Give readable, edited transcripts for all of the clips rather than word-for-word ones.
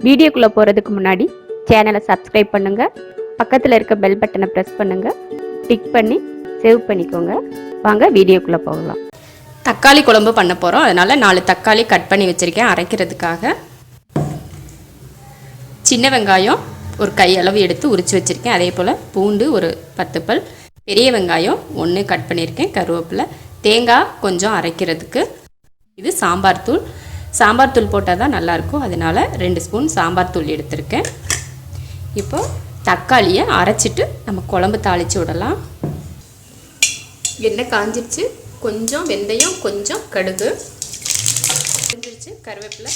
வீடியோக்குள்ளே போகிறதுக்கு முன்னாடி சேனலை சப்ஸ்கிரைப் பண்ணுங்கள், பக்கத்தில் இருக்க பெல் பட்டனை ப்ரெஸ் பண்ணுங்கள், டிக் பண்ணி சேவ் பண்ணிக்கோங்க. வாங்க வீடியோக்குள்ளே போகலாம். தக்காளி குழம்பு பண்ண போகிறோம். அதனால் 4 தக்காளி கட் பண்ணி வச்சுருக்கேன் அரைக்கிறதுக்காக. சின்ன வெங்காயம் ஒரு கையளவு எடுத்து உரித்து வச்சுருக்கேன். அதே போல் பூண்டு ஒரு 10 பல், பெரிய வெங்காயம் 1 கட் பண்ணியிருக்கேன், கருவேப்பிலை, தேங்காய் கொஞ்சம் அரைக்கிறதுக்கு. இது சாம்பார் தூள். சாம்பார் தூள் போட்டால் தான் நல்லாயிருக்கும், அதனால் 2 ஸ்பூன் சாம்பார் தூள் எடுத்திருக்கேன். இப்போது தக்காளியை அரைச்சிட்டு நம்ம குழம்பு தாளித்து விடலாம். எண்ணெய் காஞ்சிருச்சு. கொஞ்சம் வெந்தயம், கொஞ்சம் கடுகு காஞ்சிருச்சு, கருவேப்பிலை,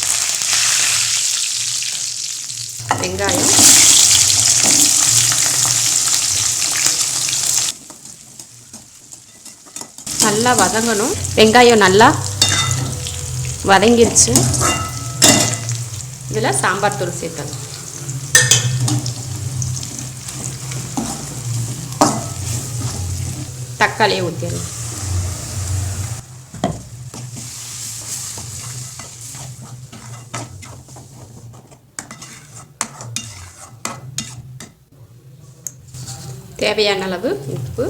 வெங்காயம், நல்லா வதங்கணும். வெங்காயம் நல்லா வதங்கிருச்சு. இதில் சாம்பார் தூள் சேர்த்தணும். தக்காளியை ஊற்றிடலாம். தேவையான அளவு உப்பு,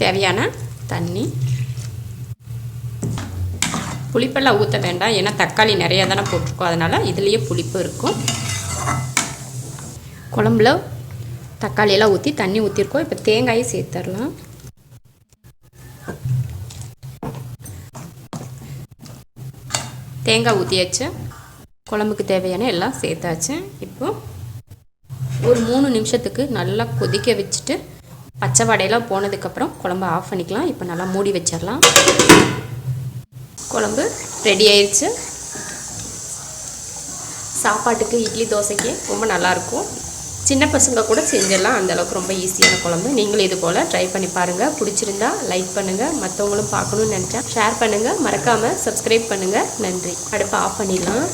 தேவையான தண்ணி. புளிப்பெல்லாம் ஊற்ற வேண்டாம், ஏன்னா தக்காளி நிறையா தானே போட்டிருக்கோம், அதனால் இதுலேயே புளிப்பு இருக்கும். குழம்புல தக்காளியெல்லாம் ஊற்றி தண்ணி ஊற்றிருக்கோம். இப்போ தேங்காயை சேர்த்துடலாம். தேங்காய் ஊற்றியாச்சு. குழம்புக்கு தேவையான எல்லாம் சேர்த்தாச்சு. இப்போது ஒரு 3 நிமிஷத்துக்கு நல்லா கொதிக்க வச்சுட்டு பச்சை வடையெல்லாம் போனதுக்கப்புறம் குழம்பு ஆஃப் பண்ணிக்கலாம். இப்போ நல்லா மூடி வச்சிடலாம். குழம்பு ரெடி ஆயிடுச்சு. சாப்பாட்டுக்கு, இட்லி தோசைக்கு ரொம்ப நல்லாயிருக்கும். சின்ன பசங்க கூட செஞ்சிடலாம், அந்தளவுக்கு ரொம்ப ஈஸியான குழம்பு. நீங்களும் இது போல் ட்ரை பண்ணி பாருங்கள். பிடிச்சிருந்தா லைக் பண்ணுங்கள், மற்றவங்களும் பார்க்கணுன்னு நினச்சா ஷேர் பண்ணுங்கள், மறக்காமல் சப்ஸ்கிரைப் பண்ணுங்கள். நன்றி. அடுப்பை ஆஃப் பண்ணிடலாம்.